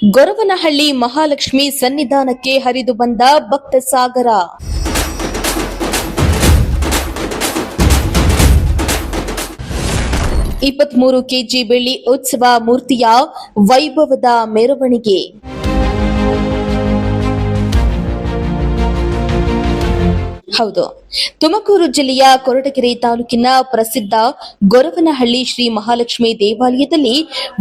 ಗೊರವನಹಳ್ಳಿ ಮಹಾಲಕ್ಷ್ಮಿ ಸನ್ನಿಧಾನಕ್ಕೆ ಹರಿದು ಬಂದ ಭಕ್ತ ಸಾಗರ. ಇಪ್ಪತ್ಮೂರು ಕೆಜಿ ಬೆಳ್ಳಿ ಉತ್ಸವ ಮೂರ್ತಿಯ ವೈಭವದ ಮೆರವಣಿಗೆ. ಹೌದು, ತುಮಕೂರು ಜಿಲ್ಲೆಯ ಕೊರಟಗೆರೆ ತಾಲೂಕಿನ ಪ್ರಸಿದ್ಧ ಗೊರವನಹಳ್ಳಿ ಶ್ರೀ ಮಹಾಲಕ್ಷ್ಮಿ ದೇವಾಲಯದಲ್ಲಿ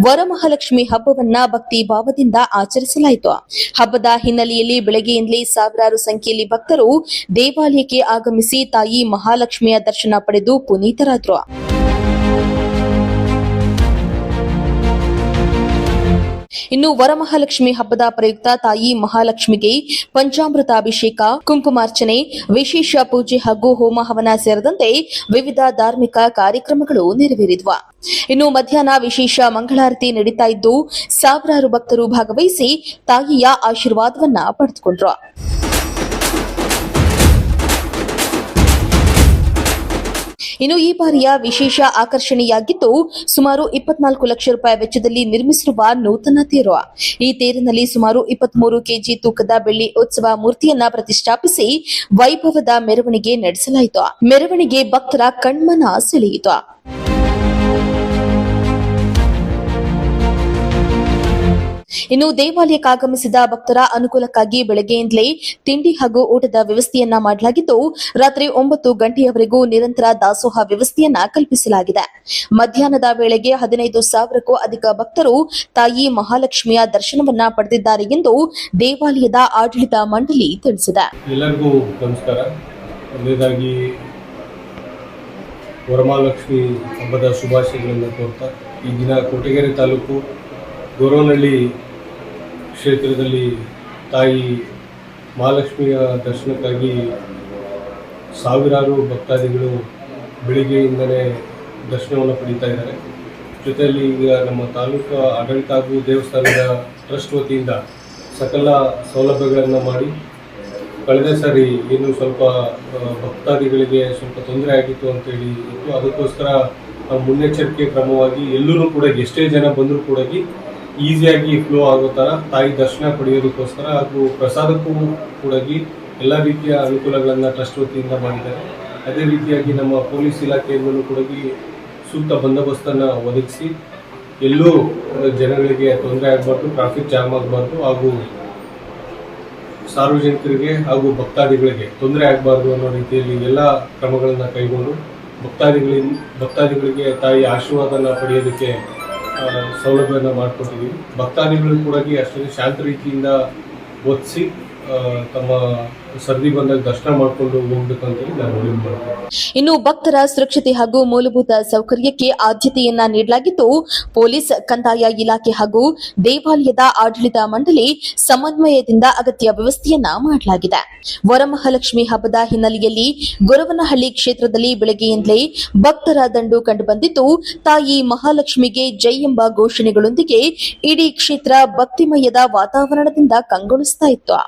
ವರಮಹಾಲಕ್ಷ್ಮಿ ಹಬ್ಬವನ್ನ ಭಕ್ತಿ ಭಾವದಿಂದ ಆಚರಿಸಲಾಯಿತು. ಹಬ್ಬದ ಹಿನ್ನೆಲೆಯಲ್ಲಿ ಬೆಳಗ್ಗೆಯಿಂದಲೇ ಸಾವಿರಾರು ಸಂಖ್ಯೆಯಲ್ಲಿ ಭಕ್ತರು ದೇವಾಲಯಕ್ಕೆ ಆಗಮಿಸಿ ತಾಯಿ ಮಹಾಲಕ್ಷ್ಮಿಯ ದರ್ಶನ ಪಡೆದು ಪುನೀತರಾದರು. ಇನ್ನು ವರಮಹಾಲಕ್ಷ್ಮಿ ಹಬ್ಬದ ಪ್ರಯುಕ್ತ ತಾಯಿ ಮಹಾಲಕ್ಷ್ಮಿಗೆ ಪಂಚಾಮೃತಾಭಿಷೇಕ, ಕುಂಕುಮಾರ್ಚನೆ, ವಿಶೇಷ ಪೂಜೆ ಹಾಗೂ ಹೋಮ ಹವನ ಸೇರಿದಂತೆ ವಿವಿಧ ಧಾರ್ಮಿಕ ಕಾರ್ಯಕ್ರಮಗಳು ನೆರವೇರಿದವು. ಇನ್ನು ಮಧ್ಯಾಹ್ನ ವಿಶೇಷ ಮಂಗಳಾರತಿ ನಡೀತಾ ಇದ್ದು ಸಾವಿರಾರು ಭಕ್ತರು ಭಾಗವಹಿಸಿ ತಾಯಿಯ ಆಶೀರ್ವಾದವನ್ನ ಪಡೆದುಕೊಂಡರು. ಇನ್ನು ಈ ಬಾರಿಯ ವಿಶೇಷ ಆಕರ್ಷಣೆಯಾಗಿದ್ದು ಸುಮಾರು 24 ಲಕ್ಷ ರೂಪಾಯಿ ವೆಚ್ಚದಲ್ಲಿ ನಿರ್ಮಿಸಿರುವ ನೂತನ ತೇರು. ಈ ತೇರಿನಲ್ಲಿ ಸುಮಾರು 23 ಕೆಜಿ ತೂಕದ ಬೆಳ್ಳಿ ಉತ್ಸವ ಮೂರ್ತಿಯನ್ನ ಪ್ರತಿಷ್ಠಾಪಿಸಿ ವೈಭವದ ಮೆರವಣಿಗೆ ನಡೆಸಲಾಯಿತು. ಮೆರವಣಿಗೆ ಭಕ್ತರ ಕಣ್ಮನ ಸೆಳೆಯಿತು. ಇನ್ನು ದೇವಾಲಯಕ್ಕಾಗಮಿಸಿದ ಭಕ್ತರ ಅನುಕೂಲಕ್ಕಾಗಿ ಬೆಳಗ್ಗೆಯಿಂದಲೇ ತಿಂಡಿ ಹಾಗೂ ಊಟದ ವ್ಯವಸ್ಥೆಯನ್ನ ಮಾಡಲಾಗಿದ್ದು ರಾತ್ರಿ 9 ಗಂಟೆಯವರೆಗೂ ನಿರಂತರ ದಾಸೋಹ ವ್ಯವಸ್ಥೆಯನ್ನ ಕಲ್ಪಿಸಲಾಗಿದೆ. ಮಧ್ಯಾಹ್ನದ ವೇಳೆಗೆ 15,000ಕ್ಕೂ ಅಧಿಕ ಭಕ್ತರು ತಾಯಿ ಮಹಾಲಕ್ಷ್ಮಿಯ ದರ್ಶನವನ್ನ ಪಡೆದಿದ್ದಾರೆ ಎಂದು ದೇವಾಲಯದ ಆಡಳಿತ ಮಂಡಳಿ ತಿಳಿಸಿದೆ. ಎಲ್ಲರಿಗೂ ನಮಸ್ಕಾರ. ಮೊದಲನೇದಾಗಿ ವರಮಹಾಲಕ್ಷ್ಮಿ ಹಬ್ಬದ ಶುಭಾಶಯಗಳನ್ನು ಕೋರ್ತಾ ಈ ದಿನ ಕೊರಟಗೆರೆ ತಾಲೂಕು ಗೊರವನಹಳ್ಳಿ ಕ್ಷೇತ್ರದಲ್ಲಿ ತಾಯಿ ಮಹಾಲಕ್ಷ್ಮಿಯ ದರ್ಶನಕ್ಕಾಗಿ ಸಾವಿರಾರು ಭಕ್ತಾದಿಗಳು ಬೆಳಿಗ್ಗೆಯಿಂದಲೇ ದರ್ಶನವನ್ನು ಪಡೀತಾ ಇದ್ದಾರೆ. ಜೊತೆಯಲ್ಲಿ ಈಗ ನಮ್ಮ ತಾಲೂಕು ಆಡಳಿತ ಹಾಗೂ ದೇವಸ್ಥಾನದ ಟ್ರಸ್ಟ್ ವತಿಯಿಂದ ಸಕಲ ಸೌಲಭ್ಯಗಳನ್ನು ಮಾಡಿ ಕಳೆದ ಸಾರಿ ಏನು ಸ್ವಲ್ಪ ಭಕ್ತಾದಿಗಳಿಗೆ ಸ್ವಲ್ಪ ತೊಂದರೆ ಆಗಿತ್ತು ಅಂತೇಳಿ ಇತ್ತು. ಅದಕ್ಕೋಸ್ಕರ ಮುನ್ನೆಚ್ಚರಿಕೆ ಕ್ರಮವಾಗಿ ಎಲ್ಲರೂ ಕೂಡ ಎಷ್ಟೇ ಜನ ಬಂದರೂ ಕೂಡ ಈಸಿಯಾಗಿ ಫ್ಲೋ ಆಗೋ ಥರ ತಾಯಿ ದರ್ಶನ ಪಡೆಯೋದಕ್ಕೋಸ್ಕರ ಹಾಗೂ ಪ್ರಸಾದಕ್ಕೂ ಕೂಡ ಎಲ್ಲ ರೀತಿಯ ಅನುಕೂಲಗಳನ್ನು ಟ್ರಸ್ಟ್ ವತಿಯಿಂದ ಮಾಡಿದ್ದಾರೆ. ಅದೇ ರೀತಿಯಾಗಿ ನಮ್ಮ ಪೊಲೀಸ್ ಇಲಾಖೆಯಿಂದಲೂ ಕೂಡ ಸೂಕ್ತ ಬಂದೋಬಸ್ತನ್ನು ಒದಗಿಸಿ ಎಲ್ಲೂ ಜನಗಳಿಗೆ ತೊಂದರೆ ಆಗಬಾರ್ದು, ಟ್ರಾಫಿಕ್ ಜಾಮ್ ಆಗಬಾರ್ದು ಹಾಗೂ ಸಾರ್ವಜನಿಕರಿಗೆ ಹಾಗೂ ಭಕ್ತಾದಿಗಳಿಗೆ ತೊಂದರೆ ಆಗಬಾರ್ದು ಅನ್ನೋ ರೀತಿಯಲ್ಲಿ ಎಲ್ಲ ಕ್ರಮಗಳನ್ನು ಕೈಗೊಂಡು ಭಕ್ತಾದಿಗಳಿಗೆ ತಾಯಿ ಆಶೀರ್ವಾದನ ಪಡೆಯೋದಕ್ಕೆ ಸೌಲಭ್ಯವನ್ನು ಮಾಡಿಕೊಟ್ಟಿದ್ದೀವಿ. ಭಕ್ತಾದಿಗಳು ಕೂಡ ಅಷ್ಟೇ ಶಾಂತ ರೀತಿಯಿಂದ ಒದಿಸಿ ತಮ್ಮ ಸರ್ದಿ ಬಂದಾಗ ದರ್ಶನ ಮಾಡಿಕೊಂಡು ಹೋಗ್ಬೇಕಂತೇಳಿ ನಾನು ಮನವಿ ಮಾಡ್ತೀನಿ. ಇನ್ನು ಭಕ್ತರ ಸುರಕ್ಷತೆ ಹಾಗೂ ಮೂಲಭೂತ ಸೌಕರ್ಯಕ್ಕೆ ಆದ್ಯತೆಯನ್ನ ನೀಡಲಾಗಿದ್ದು ಪೊಲೀಸ್, ಕಂದಾಯ ಇಲಾಖೆ ಹಾಗೂ ದೇವಾಲಯದ ಆಡಳಿತ ಮಂಡಳಿ ಸಮನ್ವಯದಿಂದ ಅಗತ್ಯ ವ್ಯವಸ್ಥೆಯನ್ನ ಮಾಡಲಾಗಿದೆ. ವರಮಹಾಲಕ್ಷ್ಮಿ ಹಬ್ಬದ ಹಿನ್ನೆಲೆಯಲ್ಲಿ ಗೊರವನಹಳ್ಳಿ ಕ್ಷೇತ್ರದಲ್ಲಿ ಬೆಳಗ್ಗೆಯಿಂದಲೇ ಭಕ್ತರ ದಂಡು ಕಂಡುಬಂದಿದ್ದು ತಾಯಿ ಮಹಾಲಕ್ಷ್ಮಿಗೆ ಜೈ ಎಂಬ ಘೋಷಣೆಗಳೊಂದಿಗೆ ಇಡೀ ಕ್ಷೇತ್ರ ಭಕ್ತಿಮಯದ ವಾತಾವರಣದಿಂದ ಕಂಗೊಳಿಸ್ತಾ ಇತ್ತು.